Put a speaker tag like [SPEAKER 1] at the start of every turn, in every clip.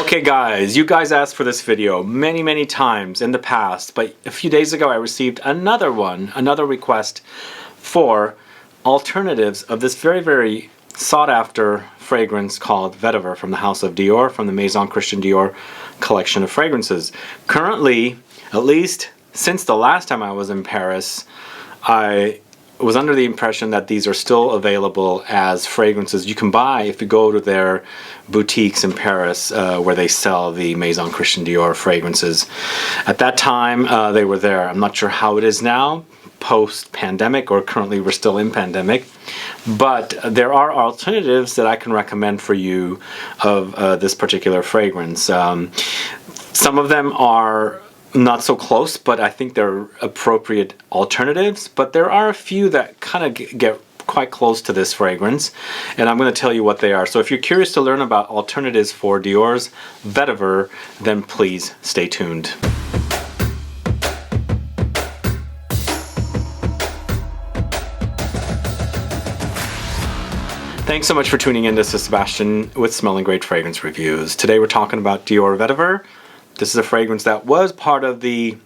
[SPEAKER 1] Okay guys, you guys asked for this video many times in the past, but a few days ago I received another request for alternatives of this very sought after fragrance called Vetiver from the House of Dior, from the Maison Christian Dior collection of fragrances. Currently, at least since the last time I was in Paris, I was under the impression that these are still available as fragrances you can buy if you go to their boutiques in Paris where they sell the Maison Christian Dior fragrances. At that time they were there. I'm not sure how it is now, post-pandemic, or currently we're still in pandemic, but there are alternatives that I can recommend for you of this particular fragrance. Some of them are not so close, but I think they're appropriate alternatives, but there are a few that kind of get quite close to this fragrance, and I'm going to tell you what they are. So if you're curious to learn about alternatives for Dior's Vetiver, then please stay tuned. Thanks so much for tuning in. This is Sebastian with Smelling Great Fragrance Reviews. Today we're talking about Dior Vetiver. This is a fragrance that was part of the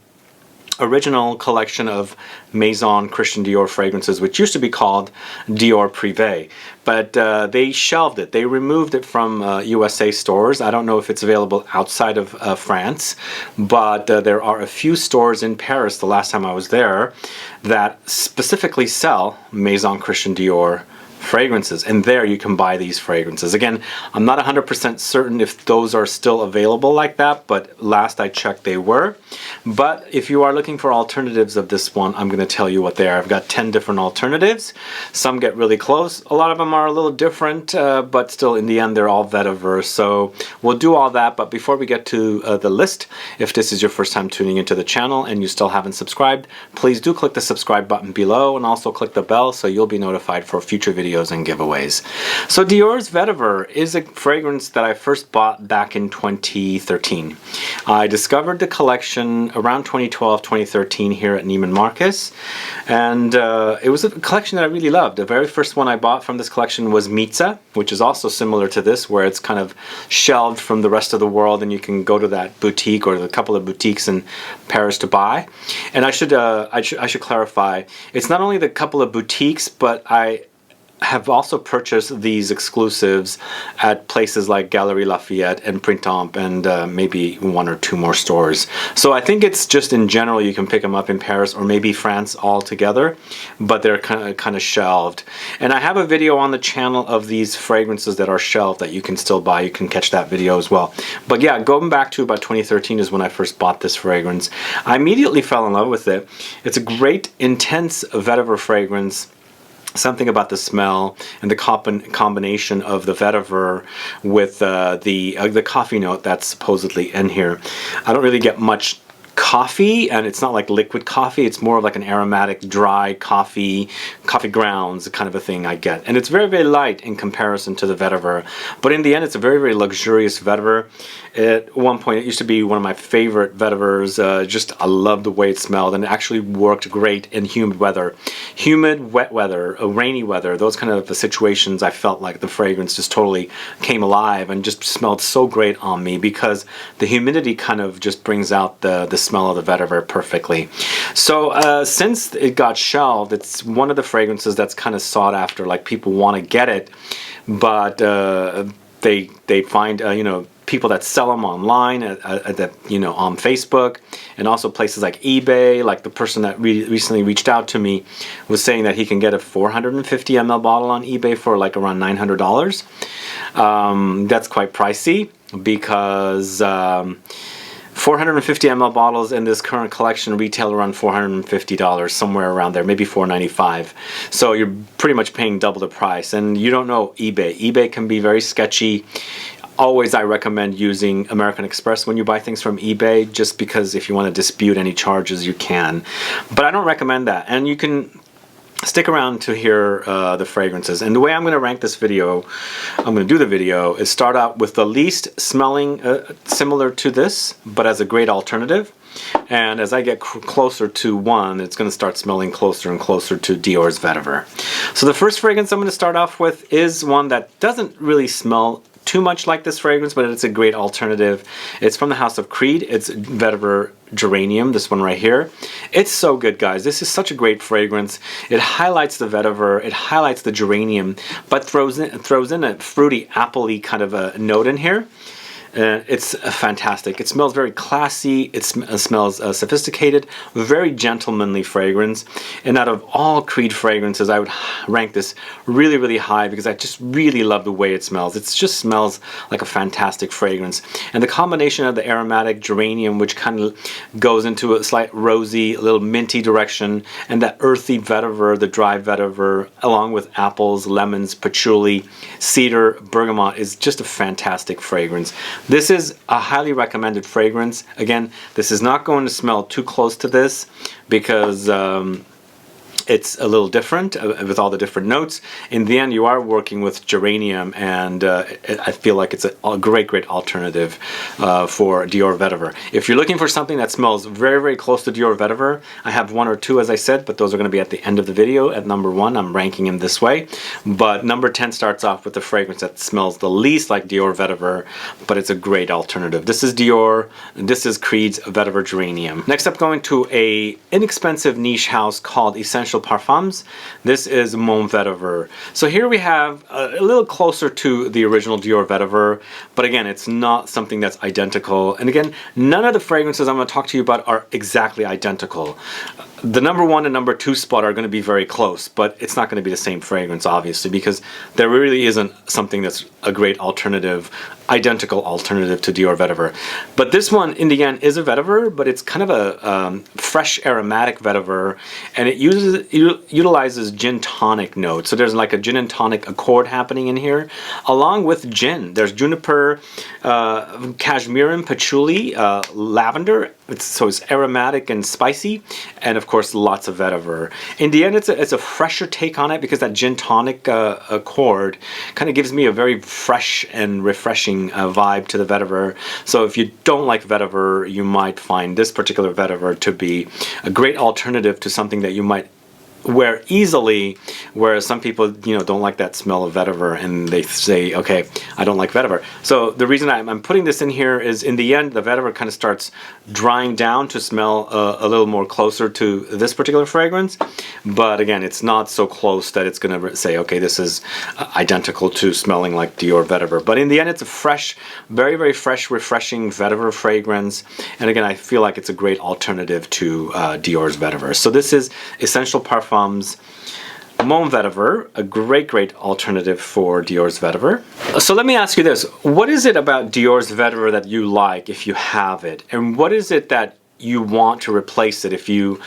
[SPEAKER 1] original collection of Maison Christian Dior fragrances, which used to be called Dior Privé, but they shelved it. They removed it from USA stores. I don't know if it's available outside of France, but there are a few stores in Paris, the last time I was there, that specifically sell Maison Christian Dior fragrances, and there you can buy these fragrances. Again, I'm not 100% certain if those are still available like that, but last I checked they were. But if you are looking for alternatives of this one, I'm going to tell you what they are. I've got 10 different alternatives. Some get really close. A lot of them are a little different, but still in the end they're all Vetiver. So we'll do all that, but before we get to the list, if this is your first time tuning into the channel and you still haven't subscribed, please do click the subscribe button below and also click the bell so you'll be notified for future videos and giveaways. So Dior's Vetiver is a fragrance that I first bought back in 2013. I discovered the collection around 2012, 2013 here at Neiman Marcus, and it was a collection that I really loved. The very first one I bought from this collection was Mitza, which is also similar to this, where it's kind of shelved from the rest of the world and you can go to that boutique or a couple of boutiques in Paris to buy. And I should clarify, it's not only the couple of boutiques, but I have also purchased these exclusives at places like Galeries Lafayette and Printemps and maybe one or two more stores. So I think it's just in general you can pick them up in Paris or maybe France altogether, but they're kind of shelved. And I have a video on the channel of these fragrances that are shelved that you can still buy. You can catch that video as well. But yeah, going back to about 2013 is when I first bought this fragrance. I immediately fell in love with it. It's a great intense Vetiver fragrance. Something about the smell and the combination of the Vetiver with the coffee note that's supposedly in here. I don't really get much coffee, and it's not like liquid coffee. It's more of like an aromatic, dry coffee grounds kind of a thing I get. And it's very light in comparison to the Vetiver. But in the end, it's a very luxurious Vetiver. At one point, it used to be one of my favorite Vetivers. I love the way it smelled, and it actually worked great in humid weather. Humid, wet weather, rainy weather, those kind of situations, I felt like the fragrance just totally came alive and just smelled so great on me because the humidity kind of just brings out the smell of the Vetiver perfectly. So since it got shelved, it's one of the fragrances that's kind of sought after. Like, people want to get it, but they find you know, people that sell them online on Facebook, and also places like eBay. Like the person that recently reached out to me was saying that he can get a 450 ml bottle on eBay for like around $900. That's quite pricey because 450 ml bottles in this current collection retail around $450, somewhere around there, maybe $495. So you're pretty much paying double the price, and you don't know eBay. eBay can be very sketchy. Always I recommend using American Express when you buy things from eBay, just because if you want to dispute any charges you can. But I don't recommend that, and you can stick around to hear the fragrances. And the way I'm going to rank this video, I'm going to do the video, is start out with the least smelling similar to this, but as a great alternative. And as I get closer to one, it's going to start smelling closer and closer to Dior's Vetiver. So the first fragrance I'm going to start off with is one that doesn't really smell too much like this fragrance, but it's a great alternative. It's from the house of Creed. It's Vetiver Geranium, this one right here. It's so good, guys. This is such a great fragrance. It highlights the vetiver, it highlights the geranium, but throws in a fruity, appley kind of a note in here. It's fantastic. It smells very classy. It smells sophisticated, very gentlemanly fragrance. And out of all Creed fragrances, I would rank this really, really high because I just really love the way it smells. It just smells like a fantastic fragrance. And the combination of the aromatic geranium, which kind of goes into a slight rosy, a little minty direction, and that earthy vetiver, the dry vetiver, along with apples, lemons, patchouli, cedar, bergamot, is just a fantastic fragrance. This is a highly recommended fragrance. Again, this is not going to smell too close to this because it's a little different with all the different notes. In the end, you are working with geranium, and I feel like it's a great alternative for Dior Vetiver. If you're looking for something that smells very, very close to Dior Vetiver, I have one or two, as I said, but those are going to be at the end of the video. At number 1, I'm ranking them this way. But number 10 starts off with the fragrance that smells the least like Dior Vetiver, but it's a great alternative. This is Dior, this is Creed's Vetiver Geranium. Next up, going to a inexpensive niche house called Essential Parfums. This is Mon Vetiver. So here we have a little closer to the original Dior Vetiver, but again, it's not something that's identical. And again, none of the fragrances I'm going to talk to you about are exactly identical. The number 1 and number 2 spot are going to be very close, but it's not going to be the same fragrance, obviously, because there really isn't something that's a great alternative, identical alternative to Dior Vetiver. But this one, in the end, is a vetiver, but it's kind of a fresh aromatic vetiver, and it utilizes gin tonic notes. So there's like a gin and tonic accord happening in here, along with gin. There's juniper, cashmeran, patchouli, lavender. So it's aromatic and spicy, and of course lots of vetiver. In the end, it's a fresher take on it because that gin tonic accord kind of gives me a very fresh and refreshing vibe to the vetiver. So if you don't like vetiver, you might find this particular vetiver to be a great alternative to something that you might wear easily, whereas some people, you know, don't like that smell of vetiver, and they say, okay, I don't like vetiver. So the reason I'm putting this in here is, in the end, the vetiver kind of starts drying down to smell a little more closer to this particular fragrance. But again, it's not so close that it's going to say, okay, this is identical to smelling like Dior Vetiver. But in the end, it's a fresh, very, very fresh, refreshing vetiver fragrance. And again, I feel like it's a great alternative to Dior's Vetiver. So this is Essential Parfums Mon Vetiver, a great alternative for Dior's Vetiver. So let me ask you this. What is it about Dior's Vetiver that you like if you have it? And what is it that you want to replace it if you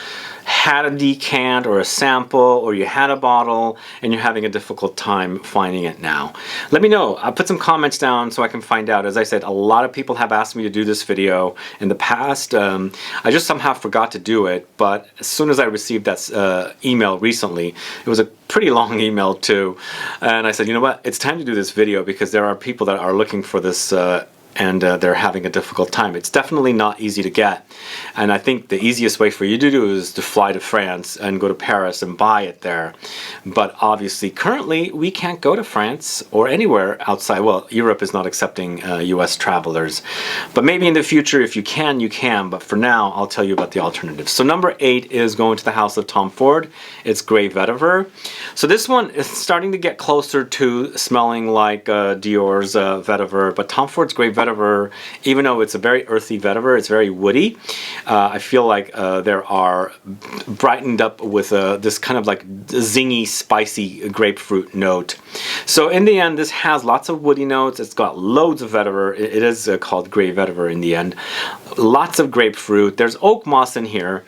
[SPEAKER 1] had a decant or a sample, or you had a bottle and you're having a difficult time finding it now? Let me know. I'll put some comments down so I can find out. As I said, a lot of people have asked me to do this video in the past. I just somehow forgot to do it, but as soon as I received that email recently, it was a pretty long email too, and I said, you know what, it's time to do this video because there are people that are looking for this and they're having a difficult time. It's definitely not easy to get, and I think the easiest way for you to do is to fly to France and go to Paris and buy it there. But obviously currently we can't go to France or anywhere outside. Well, Europe is not accepting US travelers, but maybe in the future, if you can, you can. But for now, I'll tell you about the alternatives. So number 8 is going to the house of Tom Ford. It's Grey Vetiver. So this one is starting to get closer to smelling like Dior's Vetiver, but Tom Ford's Grey Vetiver, even though it's a very earthy vetiver, it's very woody. I feel like there are brightened up with this kind of like zingy, spicy grapefruit note. So in the end, this has lots of woody notes. It's got loads of vetiver. It is called Grey Vetiver in the end. Lots of grapefruit. There's oak moss in here.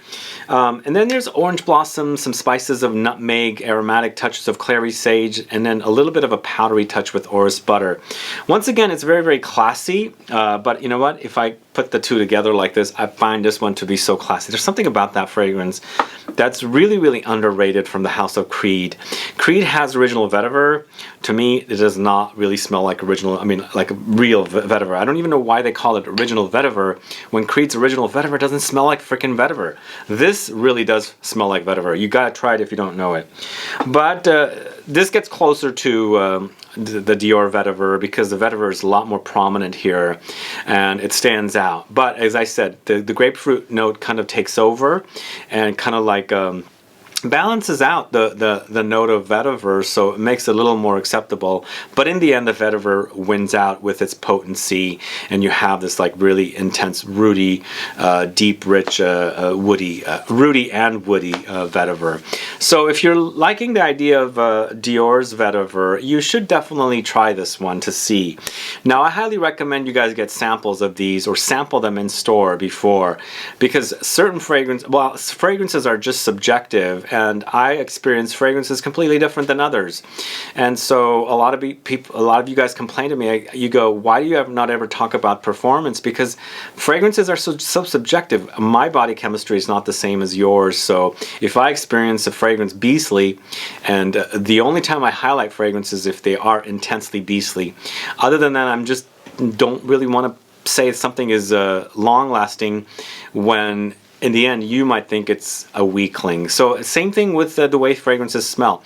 [SPEAKER 1] And then there's orange blossom, some spices of nutmeg, aromatic touches of clary sage, and then a little bit of a powdery touch with Orris butter. Once again, it's very, very classy, but you know what? If I put the two together like this, I find this one to be so classy. There's something about that fragrance that's really, really underrated from the house of Creed. Creed has original vetiver. To me, it does not really smell like original, like real vetiver. I don't even know why they call it original vetiver when Creed's original vetiver doesn't smell like freaking vetiver. This really does smell like vetiver. You gotta try it if you don't know it. But this gets closer to the Dior Vetiver because the Vetiver is a lot more prominent here and it stands out. But as I said, the grapefruit note kind of takes over and kind of like balances out the note of vetiver, so it makes it a little more acceptable. But in the end, the vetiver wins out with its potency, and you have this like really intense, rooty, deep, rich, woody, rooty and woody vetiver. So if you're liking the idea of Dior's vetiver, you should definitely try this one to see. Now, I highly recommend you guys get samples of these or sample them in store before, because certain fragrances are just subjective, and I experience fragrances completely different than others. And so a lot of you guys complain to me. You go, why do you not ever talk about performance? Because fragrances are so subjective. My body chemistry is not the same as yours. So if I experience a fragrance beastly, and the only time I highlight fragrances if they are intensely beastly. Other than that, I'm just don't really want to say something is long lasting when in the end you might think it's a weakling. So same thing with the way fragrances smell.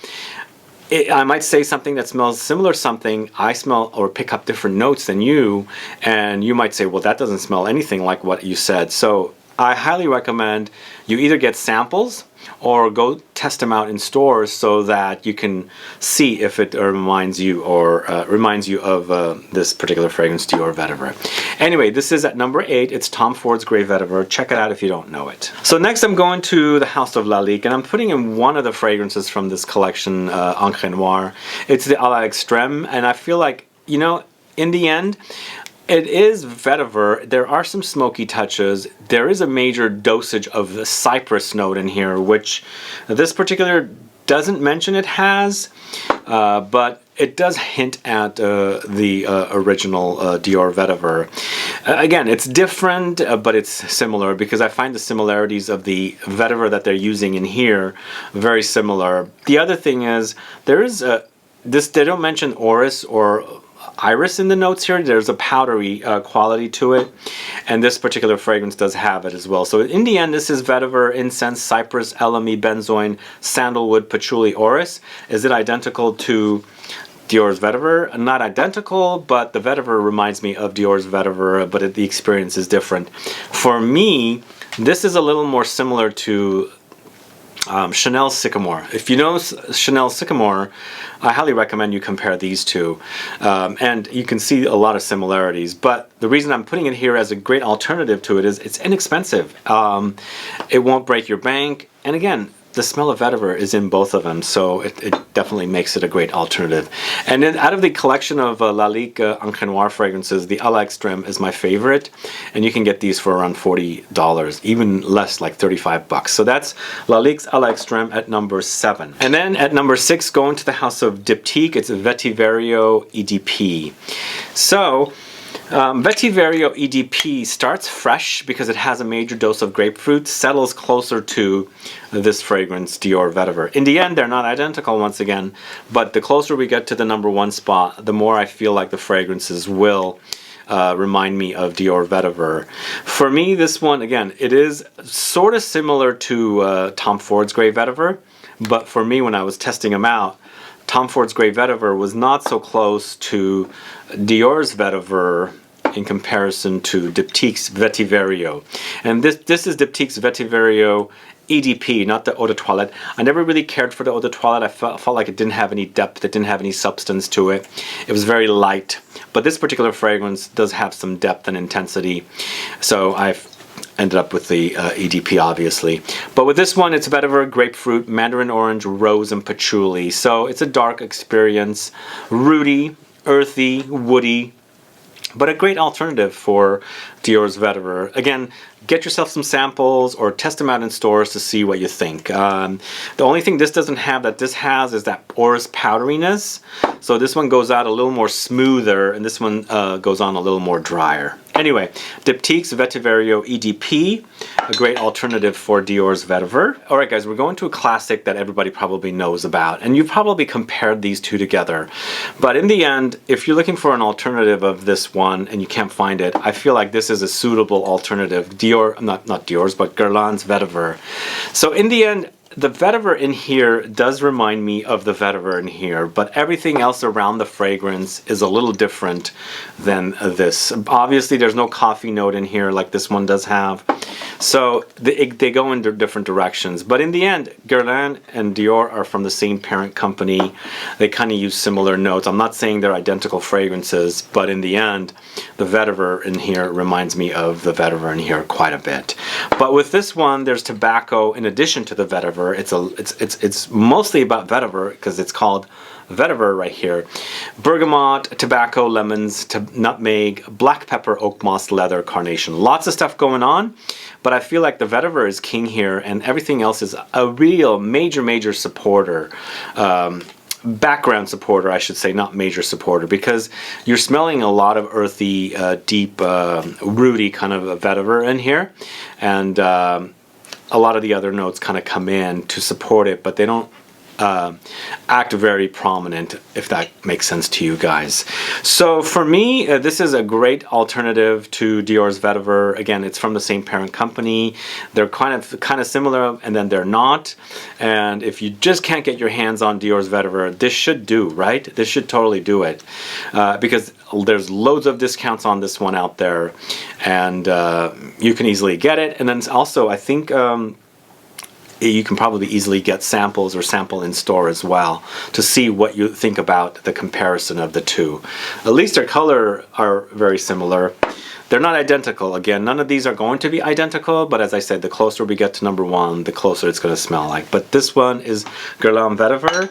[SPEAKER 1] I might say something that smells similar to something. I smell or pick up different notes than you, and you might say, well, that doesn't smell anything like what you said. So I highly recommend you either get samples or go test them out in stores so that you can see if it reminds you of this particular fragrance, Dior Vetiver. Anyway, this is at number 8. It's Tom Ford's Grey Vetiver. Check it out if you don't know it. So next I'm going to the house of LALIQUE, and I'm putting in one of the fragrances from this collection, Encre Noire. It's the A La Extreme, and I feel like, you know, in the end, it is vetiver. There are some smoky touches. There is a major dosage of the cypress note in here, which this particular doesn't mention it has, but it does hint at the original Dior Vetiver. Again, it's different, but it's similar, because I find the similarities of the vetiver that they're using in here very similar. The other thing is, there is they don't mention Orris or iris in the notes here. There's a powdery quality to it, and this particular fragrance does have it as well. So in the end, this is vetiver, incense, cypress, elemi, benzoin, sandalwood, patchouli, orris. Is it identical to Dior's vetiver? Not identical, but the vetiver reminds me of Dior's vetiver, but the experience is different. For me, this is a little more similar to Chanel Sycamore. If you know Chanel Sycamore, I highly recommend you compare these two, and you can see a lot of similarities. But the reason I'm putting it here as a great alternative to it is it's inexpensive. It won't break your bank, and again, the smell of vetiver is in both of them, so it definitely makes it a great alternative. And then out of the collection of LALIQUE Encre Noire fragrances, the A La Extreme is my favorite, and you can get these for around $40, even less, like 35 bucks. So that's LALIQUE's A La Extreme at number 7. And then at number 6, going to the house of DIPTYQUE, it's VETYVERIO EDP. So VETYVERIO EDP starts fresh because it has a major dose of grapefruit, settles closer to this fragrance, Dior Vetiver. In the end, they're not identical once again, but the closer we get to the number 1 spot, the more I feel like the fragrances will remind me of Dior Vetiver. For me, this one, again, it is sort of similar to Tom Ford's Grey Vetiver, but for me, when I was testing them out, Tom Ford's Grey Vetiver was not so close to Dior's Vetiver in comparison to DIPTYQUE's VETYVERIO. And this is DIPTYQUE's VETYVERIO EDP, not the Eau de Toilette. I never really cared for the Eau de Toilette. I felt like it didn't have any depth, it didn't have any substance to it. It was very light. But this particular fragrance does have some depth and intensity. So I've ended up with the EDP, obviously. But with this one, it's vetiver, grapefruit, mandarin orange, rose, and patchouli. So it's a dark experience, rooty, earthy, woody, but a great alternative for Dior's vetiver. Again, get yourself some samples or test them out in stores to see what you think. The only thing this doesn't have that this has is that Orris powderiness. So this one goes out a little more smoother, and this one goes on a little more drier. Anyway, DIPTYQUE's VETYVERIO EDP, a great alternative for Dior's vetiver. Alright guys, we're going to a classic that everybody probably knows about, and you've probably compared these two together. But in the end, if you're looking for an alternative of this one and you can't find it, I feel like this is a suitable alternative. Dior, not Dior's, but Guerlain's vetiver. So in the end, the vetiver in here does remind me of the vetiver in here, but everything else around the fragrance is a little different than this. Obviously, there's no coffee note in here like this one does have. So they go in different directions. But in the end, Guerlain and Dior are from the same parent company. They kind of use similar notes. I'm not saying they're identical fragrances, but in the end, the vetiver in here reminds me of the vetiver in here quite a bit. But with this one, there's tobacco in addition to the vetiver. It's mostly about vetiver because it's called vetiver right here. Bergamot, tobacco, lemons, nutmeg, black pepper, oak moss, leather, carnation. Lots of stuff going on, but I feel like the vetiver is king here, and everything else is a real major supporter. Background supporter, I should say, not major supporter, because you're smelling a lot of earthy, deep, rooty kind of a vetiver in here, and a lot of the other notes kind of come in to support it, but they don't act very prominent, if that makes sense to you guys. So for me, this is a great alternative to Dior's vetiver. Again, it's from the same parent company. They're kind of similar, and then they're not. And if you just can't get your hands on Dior's vetiver, this should do, right? This should totally do it, because there's loads of discounts on this one out there, and you can easily get it. And then also, I think you can probably easily get samples or sample in store as well to see what you think about the comparison of the two. At least their color are very similar. They're not identical. Again, none of these are going to be identical, but as I said, the closer we get to number one, the closer it's going to smell like. But this one is Guerlain Vetiver,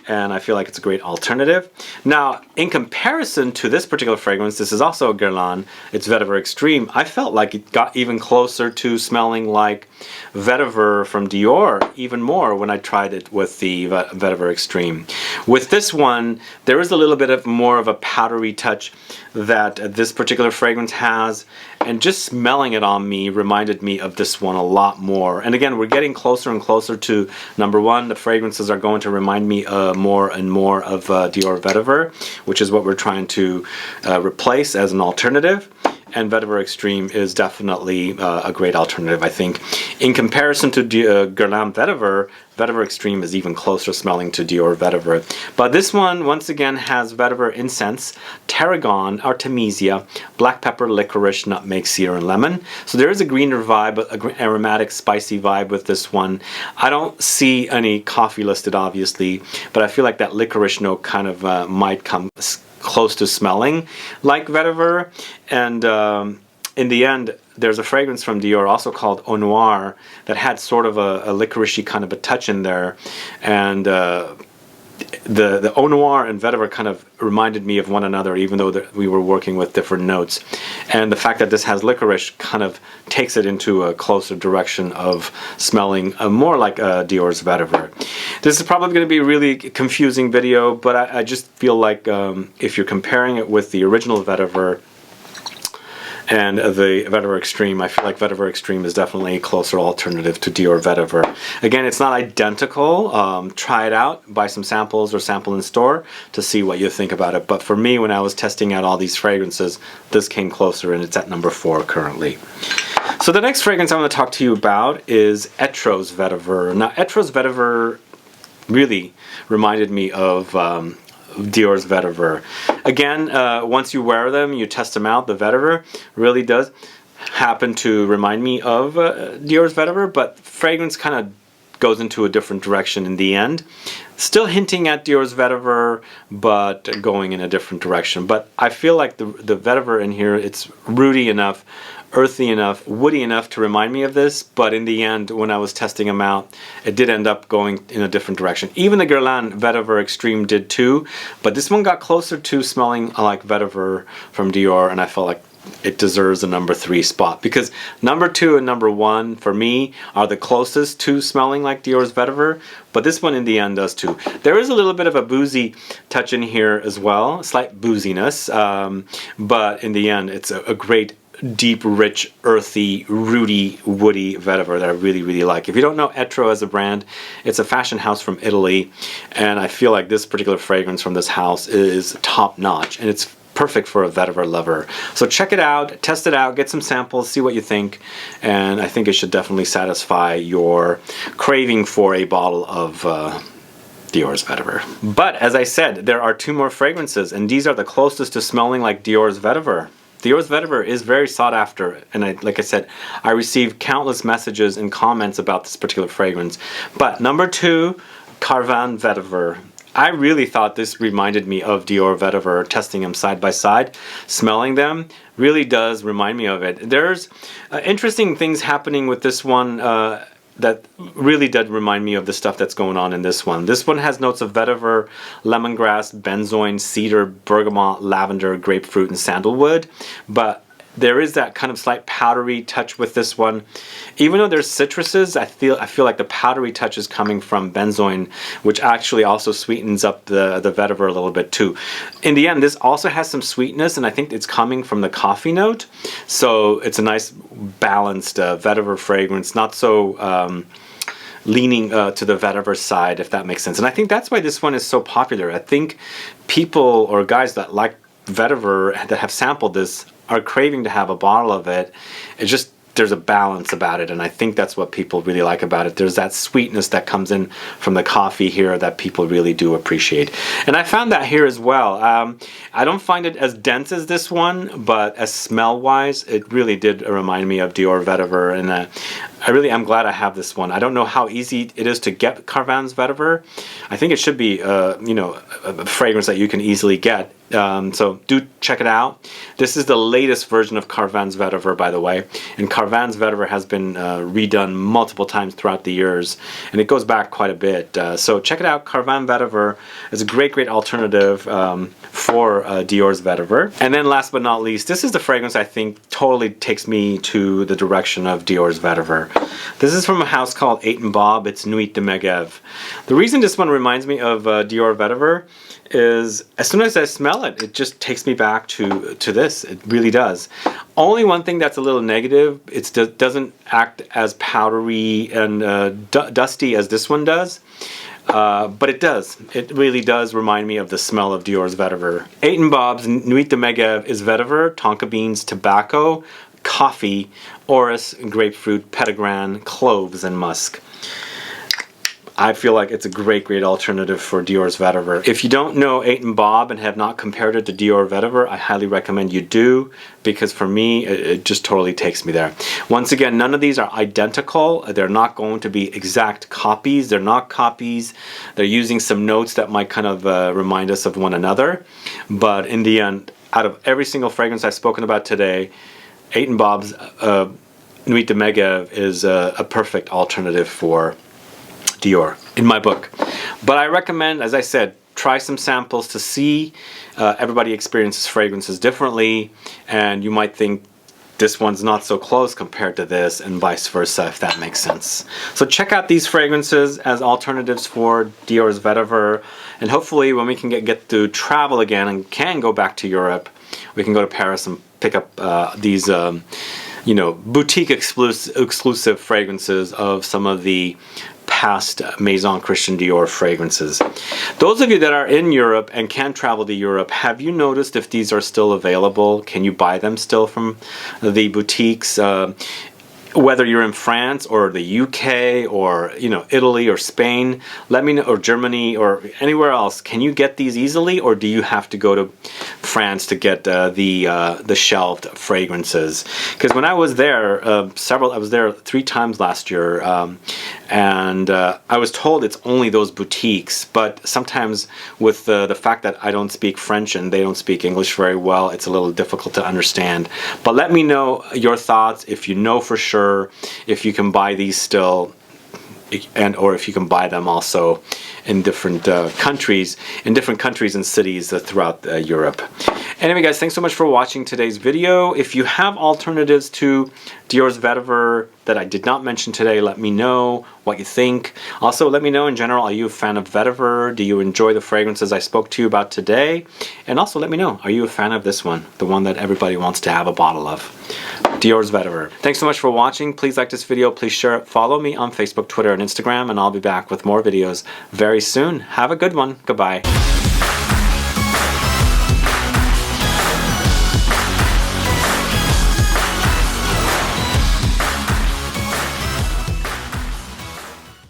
[SPEAKER 1] and I feel like it's a great alternative. Now, in comparison to this particular fragrance, this is also a Guerlain, it's Vetiver Extreme. I felt like it got even closer to smelling like vetiver from Dior, even more when I tried it with the Vetiver Extreme. With this one, there is a little bit of more of a powdery touch that this particular fragrance has, and just smelling it on me reminded me of this one a lot more. And again, we're getting closer and closer to number one. The fragrances are going to remind me more and more of Dior Vetiver, which is what we're trying to replace as an alternative. And Vetiver Extreme is definitely a great alternative, I think. In comparison to Guerlain Vetiver, Vetiver Extreme is even closer smelling to Dior Vetiver. But this one, once again, has Vetiver Incense, Tarragon, Artemisia, black pepper, licorice, nutmeg, cedar, and lemon. So there is a greener vibe, an aromatic, spicy vibe with this one. I don't see any coffee listed, obviously, but I feel like that licorice note kind of might come close to smelling like vetiver. And in the end, there's a fragrance from Dior also called Eau Noire that had sort of a licoricey kind of a touch in there, and the Eau Noire and vetiver kind of reminded me of one another, even though we were working with different notes. And the fact that this has licorice kind of takes it into a closer direction of smelling more like Dior's vetiver. This is probably going to be a really confusing video, but I just feel like if you're comparing it with the original vetiver and the Vetiver Extreme, I feel like Vetiver Extreme is definitely a closer alternative to Dior Vetiver. Again, it's not identical. Try it out, buy some samples or sample in store to see what you think about it. But for me, when I was testing out all these fragrances, this came closer, and it's at number 4 currently. So the next fragrance I'm going to talk to you about is Etro's Vetiver. Now, Etro's Vetiver really reminded me of Dior's vetiver. Again, once you wear them, you test them out, the vetiver really does happen to remind me of Dior's vetiver, but fragrance kind of goes into a different direction in the end. Still hinting at Dior's vetiver, but going in a different direction. But I feel like the vetiver in here, it's rooty enough, earthy enough, woody enough to remind me of this, but in the end, when I was testing them out, it did end up going in a different direction. Even the Guerlain Vetiver Extreme did too, but this one got closer to smelling like vetiver from Dior, and I felt like it deserves a number 3 spot, because number 2 and number 1 for me are the closest to smelling like Dior's vetiver, but this one in the end does too. There is a little bit of a boozy touch in here as well, slight booziness, but in the end, it's a great deep, rich, earthy, rooty, woody vetiver that I really, really like. If you don't know Etro as a brand, it's a fashion house from Italy, and I feel like this particular fragrance from this house is top notch, and it's perfect for a vetiver lover. So check it out, test it out, get some samples, see what you think, and I think it should definitely satisfy your craving for a bottle of Dior's Vetiver. But as I said, there are 2 more fragrances, and these are the closest to smelling like Dior's Vetiver. Dior's Vetiver is very sought after, and like I said, I received countless messages and comments about this particular fragrance. But number 2, Carven Vetiver. I really thought this reminded me of Dior Vetiver. Testing them side by side, smelling them really does remind me of it. There's interesting things happening with this one that really did remind me of the stuff that's going on in this one. This one has notes of vetiver, lemongrass, benzoin, cedar, bergamot, lavender, grapefruit, and sandalwood. But there is that kind of slight powdery touch with this one. Even though there's citruses, I feel like the powdery touch is coming from benzoin, which actually also sweetens up the vetiver a little bit too. In the end, this also has some sweetness, and I think it's coming from the coffee note. So it's a nice balanced vetiver fragrance, not so leaning to the vetiver side, if that makes sense. And I think that's why this one is so popular. I think people or guys that like vetiver that have sampled this are craving to have a bottle of it. It just, there's a balance about it, and I think that's what people really like about it. There's that sweetness that comes in from the coffee here that people really do appreciate. And I found that here as well. I don't find it as dense as this one, but as smell-wise, it really did remind me of Dior Vetiver, and I really am glad I have this one. I don't know how easy it is to get Carven's Vetiver. I think it should be, you know, a fragrance that you can easily get. So do check it out. This is the latest version of Carven's Vetiver, by the way, and Carven's Vetiver has been redone multiple times throughout the years, and it goes back quite a bit. So check it out. Carven Vetiver is a great alternative for Dior's Vetiver. And then last but not least, this is the fragrance I think totally takes me to the direction of Dior's Vetiver. This is from a house called 8 & Bob. It's Nuit de Megeve. The reason this one reminds me of Dior Vetiver is as soon as I smell it, it just takes me back to this. It really does. Only one thing that's a little negative, it doesn't act as powdery and dusty as this one does. But it does. It really does remind me of the smell of Dior's Vetiver. 8 & Bob's Nuit de Megeve is vetiver, tonka beans, tobacco, coffee, orris, grapefruit, petitgrain, cloves, and musk. I feel like it's a great alternative for Dior's Vetiver. If you don't know 8 & Bob and have not compared it to Dior Vetiver, I highly recommend you do, because for me, it just totally takes me there. Once again, none of these are identical. They're not going to be exact copies. They're not copies. They're using some notes that might kind of remind us of one another. But in the end, out of every single fragrance I've spoken about today, 8 & Bob's Nuit de Megeve is a perfect alternative for Dior, in my book. But I recommend, as I said, try some samples to see. Everybody experiences fragrances differently, and you might think this one's not so close compared to this, and vice versa, if that makes sense. So check out these fragrances as alternatives for Dior's Vetiver, and hopefully when we can get to travel again and can go back to Europe, we can go to Paris and pick up these you know, boutique exclusive fragrances of some of the past Maison Christian Dior fragrances. Those of you that are in Europe and can travel to Europe, have you noticed if these are still available? Can you buy them still from the boutiques? Whether you're in France or the UK or, you know, Italy or Spain, let me know, or Germany or anywhere else. Can you get these easily, or do you have to go to France to get the shelved fragrances? Because when I was there, I was there 3 times last year, and I was told it's only those boutiques. But sometimes with the fact that I don't speak French and they don't speak English very well, it's a little difficult to understand. But let me know your thoughts if you know for sure if you can buy these still, or if you can buy them also in different countries and cities throughout Europe. Anyway guys, thanks so much for watching today's video. If you have alternatives to Dior's Vetiver that I did not mention today, let me know what you think. Also, let me know in general, are you a fan of Vetiver? Do you enjoy the fragrances I spoke to you about today? And also let me know, are you a fan of this one, the one that everybody wants to have a bottle of? Dior's Vetiver. Thanks so much for watching. Please like this video, please share it, follow me on Facebook, Twitter, and Instagram, and I'll be back with more videos very soon. Have a good one. Goodbye.